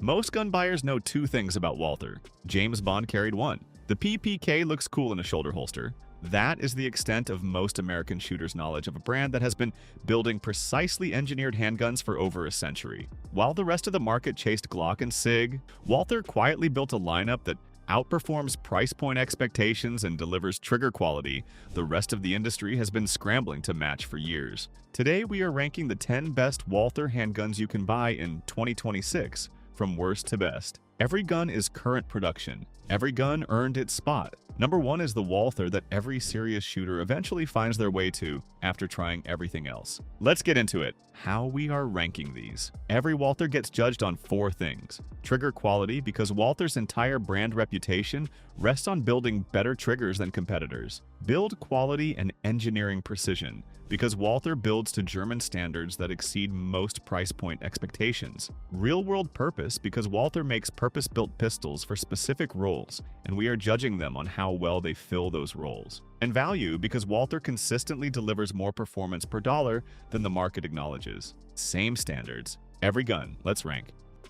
Most gun buyers know two things about Walther. James Bond carried one. The PPK looks cool in a shoulder holster. That is the extent of most American shooters' knowledge of a brand that has been building precisely engineered handguns for over a century. While the rest of the market chased Glock and SIG, Walther quietly built a lineup that outperforms price point expectations and delivers trigger quality the rest of the industry has been scrambling to match for years. Today, we are ranking the 10 best Walther handguns you can buy in 2026, from worst to best. Every gun is current production. Every gun earned its spot. Number 1 is the Walther that every serious shooter eventually finds their way to after trying everything else. Let's get into it. How we are ranking these. Every Walther gets judged on 4 things. Trigger quality, because Walther's entire brand reputation rests on building better triggers than competitors. Build quality and engineering precision, because Walther builds to German standards that exceed most price point expectations. Real-world purpose, because Walther makes purpose-built pistols for specific roles, and we are judging them on how well they fill those roles. And value, because Walther consistently delivers more performance per dollar than the market acknowledges. Same standards. Every gun. Let's rank.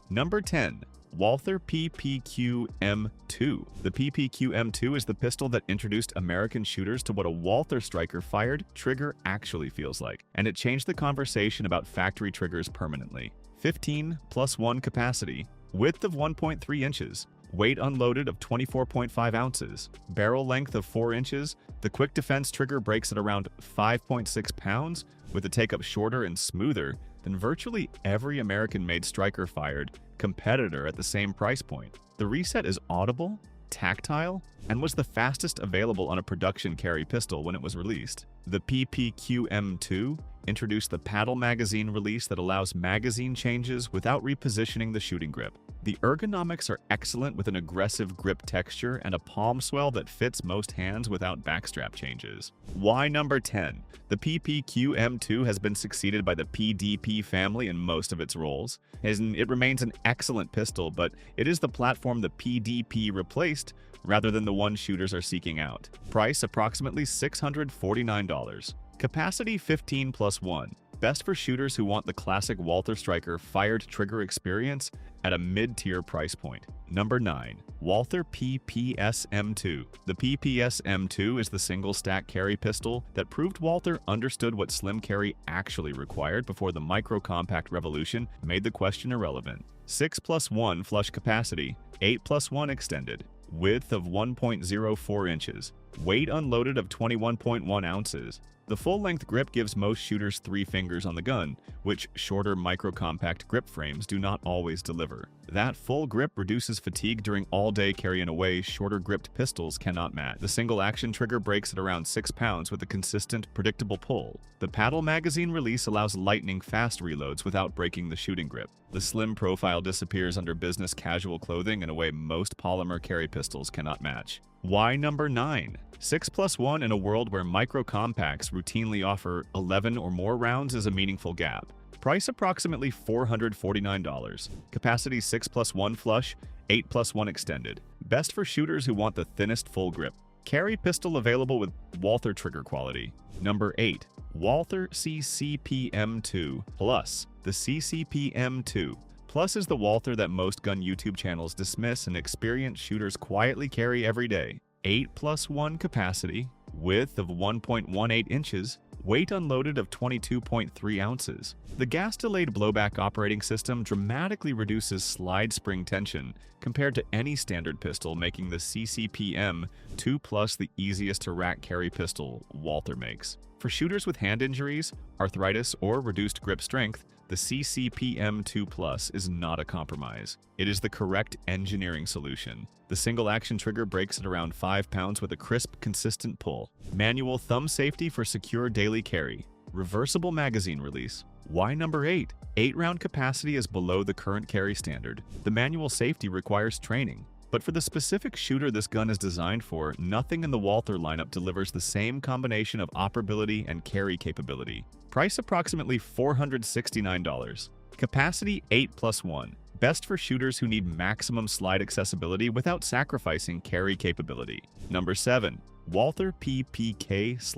Number 10. Walther PPQ M2. The PPQ M2 is the pistol that introduced American shooters to what a Walther striker-fired trigger actually feels like, and it changed the conversation about factory triggers permanently. 15+1 capacity, width of 1.3 inches, weight unloaded of 24.5 ounces, barrel length of 4 inches. The quick defense trigger breaks at around 5.6 pounds, with the take-up shorter and smoother than virtually every American-made striker-fired competitor at the same price point. The reset is audible, tactile, and was the fastest available on a production carry pistol when it was released. The PPQ M2 introduced the paddle magazine release that allows magazine changes without repositioning the shooting grip. The ergonomics are excellent, with an aggressive grip texture and a palm swell that fits most hands without backstrap changes. Why number 10? The PPQ M2 has been succeeded by the PDP family in most of its roles, and it remains an excellent pistol, but it is the platform the PDP replaced rather than the one shooters are seeking out. Price approximately $649. Capacity 15+1. Best for shooters who want the classic Walther striker fired trigger experience at a mid-tier price point. Number 9. Walther PPS M2. The PPS M2 is the single-stack carry pistol that proved Walther understood what slim carry actually required before the micro-compact revolution made the question irrelevant. 6+1 flush capacity, 8+1 extended, width of 1.04 inches, weight unloaded of 21.1 ounces. The full-length grip gives most shooters 3 fingers on the gun, which shorter micro-compact grip frames do not always deliver. That full grip reduces fatigue during all-day carry in a way shorter-gripped pistols cannot match. The single-action trigger breaks at around 6 pounds with a consistent, predictable pull. The paddle magazine release allows lightning-fast reloads without breaking the shooting grip. The slim profile disappears under business casual clothing in a way most polymer carry pistols cannot match. Why number 9? 6+1 in a world where micro-compacts routinely offer 11 or more rounds is a meaningful gap. Price approximately $449. Capacity 6+1 flush, 8+1 extended. Best for shooters who want the thinnest full grip. Carry pistol available with Walther trigger quality. Number 8. Walther CCP M2 Plus. The CCP M2 Plus is the Walther that most gun YouTube channels dismiss and experienced shooters quietly carry every day. 8+1 capacity, width of 1.18 inches, weight unloaded of 22.3 ounces. The gas-delayed blowback operating system dramatically reduces slide spring tension compared to any standard pistol, making the CCP M2 Plus the easiest to rack carry pistol Walther makes. For shooters with hand injuries, arthritis, or reduced grip strength, the CCP M2 Plus is not a compromise. It is the correct engineering solution. The single-action trigger breaks at around 5 pounds with a crisp, consistent pull. Manual thumb safety for secure daily carry. Reversible magazine release. Why number 8? 8-round capacity is below the current carry standard. The manual safety requires training. But for the specific shooter this gun is designed for, nothing in the Walther lineup delivers the same combination of operability and carry capability. Price approximately $469. Capacity 8+1. Best for shooters who need maximum slide accessibility without sacrificing carry capability. Number 7. Walther PPK/S.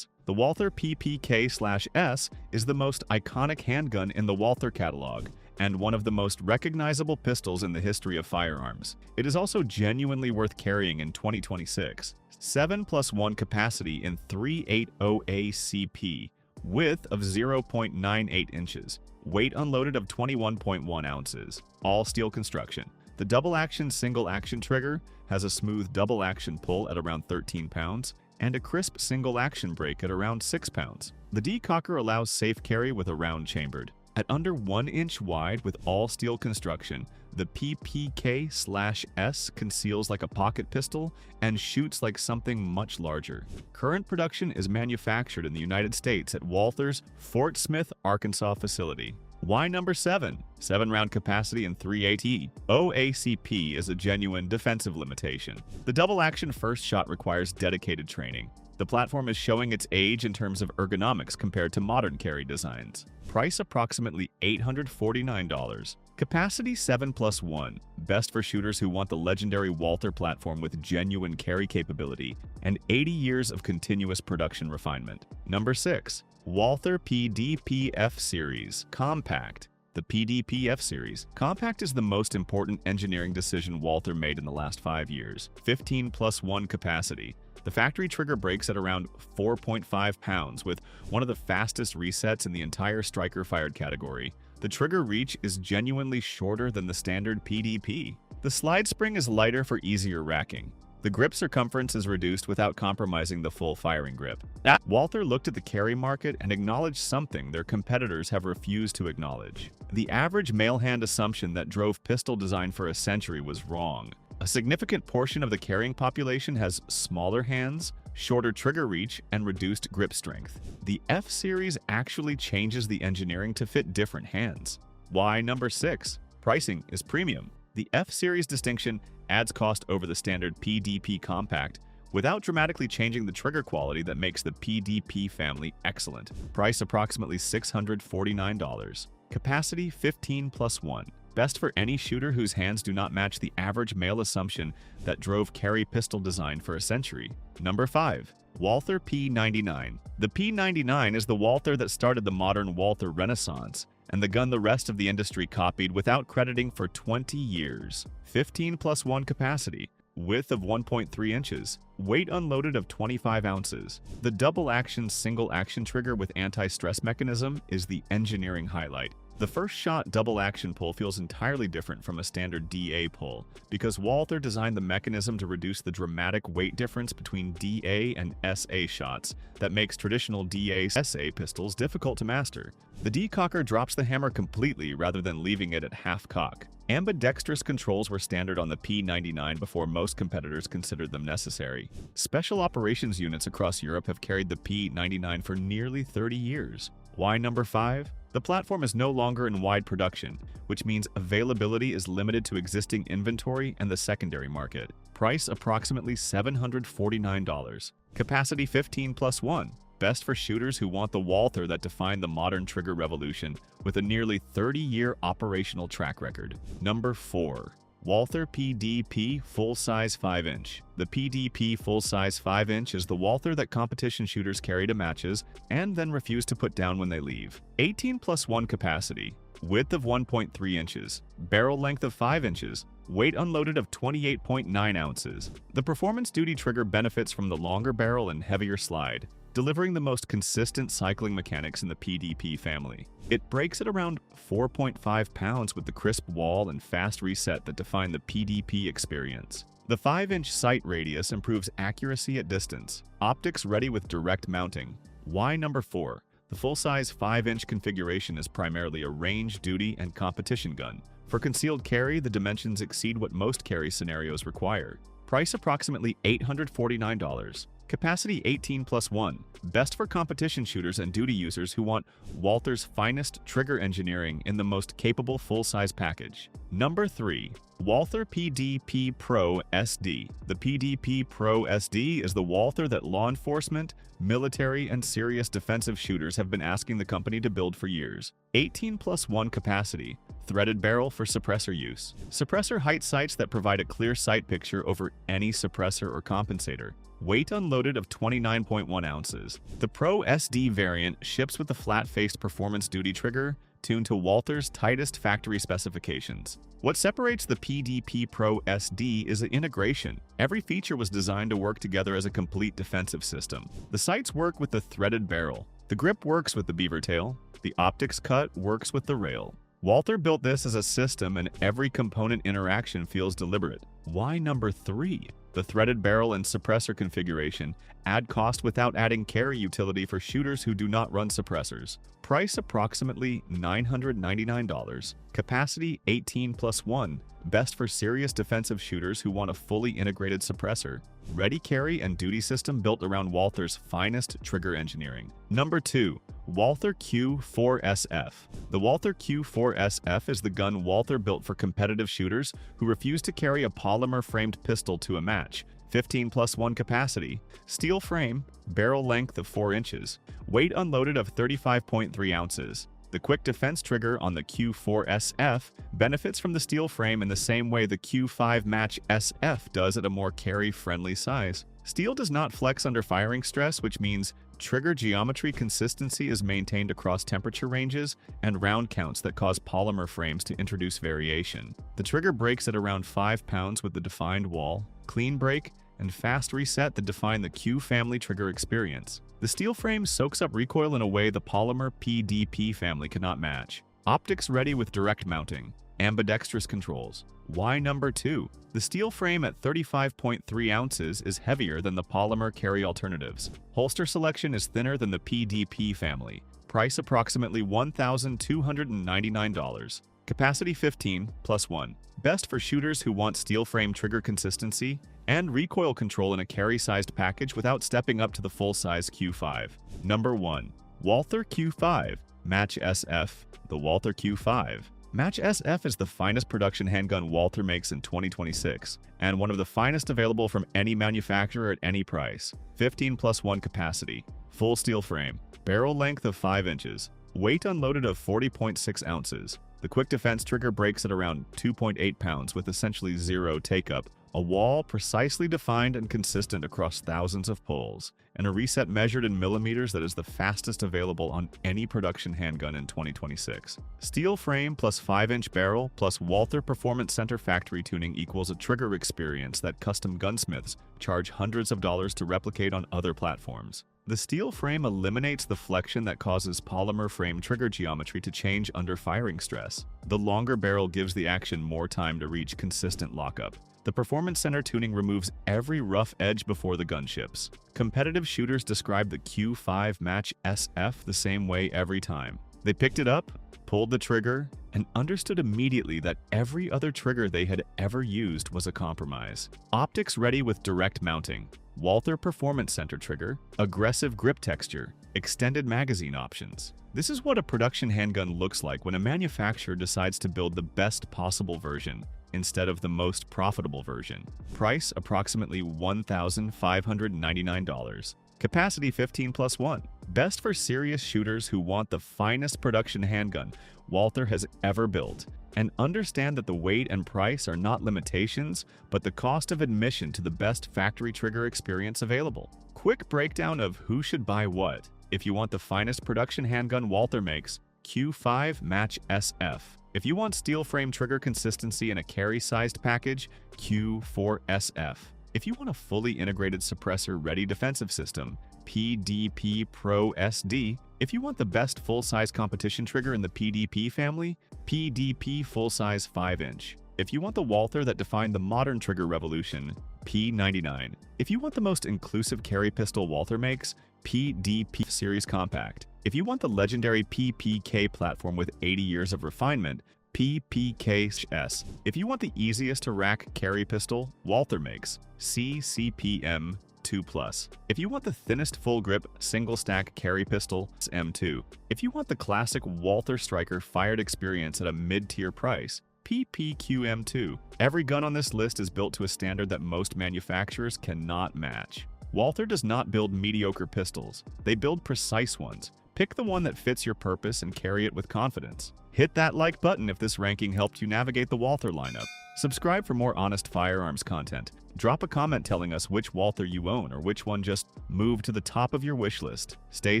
The Walther PPK/S is the most iconic handgun in the Walther catalog, and one of the most recognizable pistols in the history of firearms. It is also genuinely worth carrying in 2026. 7+1 capacity in 380 ACP, width of 0.98 inches, weight unloaded of 21.1 ounces, all steel construction. The double-action single-action trigger has a smooth double-action pull at around 13 pounds and a crisp single-action break at around 6 pounds. The decocker allows safe carry with a round chambered. At under 1 inch wide with all steel construction, the PPK/S conceals like a pocket pistol and shoots like something much larger. Current production is manufactured in the United States at Walther's Fort Smith, Arkansas facility. Why number 7? 7-round capacity in 380 OACP is a genuine defensive limitation. The double-action first shot requires dedicated training. The platform is showing its age in terms of ergonomics compared to modern carry designs. Price approximately $849. Capacity 7+1, best for shooters who want the legendary Walther platform with genuine carry capability and 80 years of continuous production refinement. Number 6. Walther PDP F Series Compact. The PDP F Series Compact is the most important engineering decision Walther made in the last 5 years. 15+1 capacity. The factory trigger breaks at around 4.5 pounds with one of the fastest resets in the entire striker-fired category. The trigger reach is genuinely shorter than the standard PDP. The slide spring is lighter for easier racking. The grip circumference is reduced without compromising the full firing grip. Walther looked at the carry market and acknowledged something their competitors have refused to acknowledge. The average male hand assumption that drove pistol design for a century was wrong. A significant portion of the carrying population has smaller hands, shorter trigger reach, and reduced grip strength. The F Series actually changes the engineering to fit different hands. Why number 6? Pricing is premium. The F Series distinction adds cost over the standard PDP Compact without dramatically changing the trigger quality that makes the PDP family excellent. Price approximately $649. Capacity 15+1. Best for any shooter whose hands do not match the average male assumption that drove carry pistol design for a century. Number 5. Walther P99. The P99 is the Walther that started the modern Walther Renaissance, and the gun the rest of the industry copied without crediting for 20 years. 15+1 capacity, width of 1.3 inches, weight unloaded of 25 ounces. The double-action single-action trigger with anti-stress mechanism is the engineering highlight. The first shot double-action pull feels entirely different from a standard DA pull because Walther designed the mechanism to reduce the dramatic weight difference between DA and SA shots that makes traditional DA/SA pistols difficult to master. The decocker drops the hammer completely rather than leaving it at half cock. Ambidextrous controls were standard on the P99 before most competitors considered them necessary. Special operations units across Europe have carried the P99 for nearly 30 years. Why number 5? The platform is no longer in wide production, which means availability is limited to existing inventory and the secondary market. Price approximately $749. Capacity 15+1. Best for shooters who want the Walther that defined the modern trigger revolution with a nearly 30-year operational track record. Number 4. Walther PDP Full-Size 5-inch. The PDP Full-Size 5-inch is the Walther that competition shooters carry to matches and then refuse to put down when they leave. 18+1 capacity, width of 1.3 inches, barrel length of 5 inches, weight unloaded of 28.9 ounces. The performance duty trigger benefits from the longer barrel and heavier slide, delivering the most consistent cycling mechanics in the PDP family. It breaks at around 4.5 pounds with the crisp wall and fast reset that define the PDP experience. The 5-inch sight radius improves accuracy at distance. Optics ready with direct mounting. Why number 4? The full-size 5-inch configuration is primarily a range, duty, and competition gun. For concealed carry, the dimensions exceed what most carry scenarios require. Price approximately $849. Capacity 18+1. Best for competition shooters and duty users who want Walther's finest trigger engineering in the most capable full-size package. Number 3. Walther PDP Pro SD. The PDP Pro SD is the Walther that law enforcement, military, and serious defensive shooters have been asking the company to build for years. 18+1 capacity. Threaded barrel for suppressor use. Suppressor height sights that provide a clear sight picture over any suppressor or compensator. Weight unloaded of 29.1 ounces. The Pro SD variant ships with the flat-faced performance duty trigger, tuned to Walther's tightest factory specifications. What separates the PDP Pro SD is the integration. Every feature was designed to work together as a complete defensive system. The sights work with the threaded barrel. The grip works with the beaver tail. The optics cut works with the rail. Walther built this as a system, and every component interaction feels deliberate. Why number 3? The threaded barrel and suppressor configuration add cost without adding carry utility for shooters who do not run suppressors. Price approximately $999. Capacity 18+1. Best for serious defensive shooters who want a fully integrated suppressor. Ready carry and duty system built around Walther's finest trigger engineering. Number 2. Walther Q4 SF. The Walther Q4 SF is the gun Walther built for competitive shooters who refuse to carry a polymer-framed pistol to a match. 15+1 capacity, steel frame, barrel length of 4 inches, weight unloaded of 35.3 ounces. The quick defense trigger on the Q4 SF benefits from the steel frame in the same way the Q5 Match SF does at a more carry-friendly size. Steel does not flex under firing stress, which means trigger geometry consistency is maintained across temperature ranges and round counts that cause polymer frames to introduce variation. The trigger breaks at around 5 pounds with the defined wall, clean break, and fast reset that define the Q family trigger experience. The steel frame soaks up recoil in a way the polymer PDP family cannot match. Optics ready with direct mounting. Ambidextrous controls. Why number 2? The steel frame at 35.3 ounces is heavier than the polymer carry alternatives. Holster selection is thinner than the PDP family. Price approximately $1,299. Capacity 15+1. Best for shooters who want steel frame trigger consistency and recoil control in a carry-sized package without stepping up to the full-size Q5. Number 1. Walther Q5 Match SF. The Walther Q5 Match SF is the finest production handgun Walther makes in 2026, and one of the finest available from any manufacturer at any price. 15+1 capacity, full steel frame, barrel length of 5 inches, weight unloaded of 40.6 ounces. The quick defense trigger breaks at around 2.8 pounds with essentially zero take-up, a wall precisely defined and consistent across thousands of pulls, and a reset measured in millimeters that is the fastest available on any production handgun in 2026. Steel frame plus 5-inch barrel plus Walther Performance Center factory tuning equals a trigger experience that custom gunsmiths charge hundreds of dollars to replicate on other platforms. The steel frame eliminates the flexion that causes polymer frame trigger geometry to change under firing stress. The longer barrel gives the action more time to reach consistent lockup. The Performance Center tuning removes every rough edge before the gun ships. Competitive shooters describe the Q5 Match SF the same way every time. They picked it up, pulled the trigger, and understood immediately that every other trigger they had ever used was a compromise. Optics ready with direct mounting. Walther Performance Center trigger, aggressive grip texture, extended magazine options. This is what a production handgun looks like when a manufacturer decides to build the best possible version instead of the most profitable version. Price approximately $1,599. Capacity 15+1. Best for serious shooters who want the finest production handgun Walther has ever built, and understand that the weight and price are not limitations, but the cost of admission to the best factory trigger experience available. Quick breakdown of who should buy what. If you want the finest production handgun Walther makes, Q5 Match SF. If you want steel frame trigger consistency in a carry-sized package, Q4 SF. If you want a fully integrated suppressor-ready defensive system, PDP Pro SD. If you want the best full-size competition trigger in the PDP family, PDP full-size 5-inch. If you want the Walther that defined the modern trigger revolution, P99. If you want the most inclusive carry pistol Walther makes, PDP Series Compact. If you want the legendary PPK platform with 80 years of refinement, PPK S. If you want the easiest to rack carry pistol, Walther makes CCP M2 Plus. If you want the thinnest full grip single stack carry pistol, M2. If you want the classic Walther Striker fired experience at a mid-tier price, PPQ M2. Every gun on this list is built to a standard that most manufacturers cannot match. Walther does not build mediocre pistols, they build precise ones. Pick the one that fits your purpose and carry it with confidence. Hit that like button if this ranking helped you navigate the Walther lineup. Subscribe for more honest firearms content. Drop a comment telling us which Walther you own or which one just moved to the top of your wish list. Stay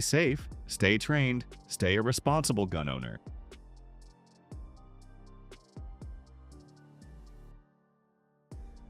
safe, stay trained, stay a responsible gun owner.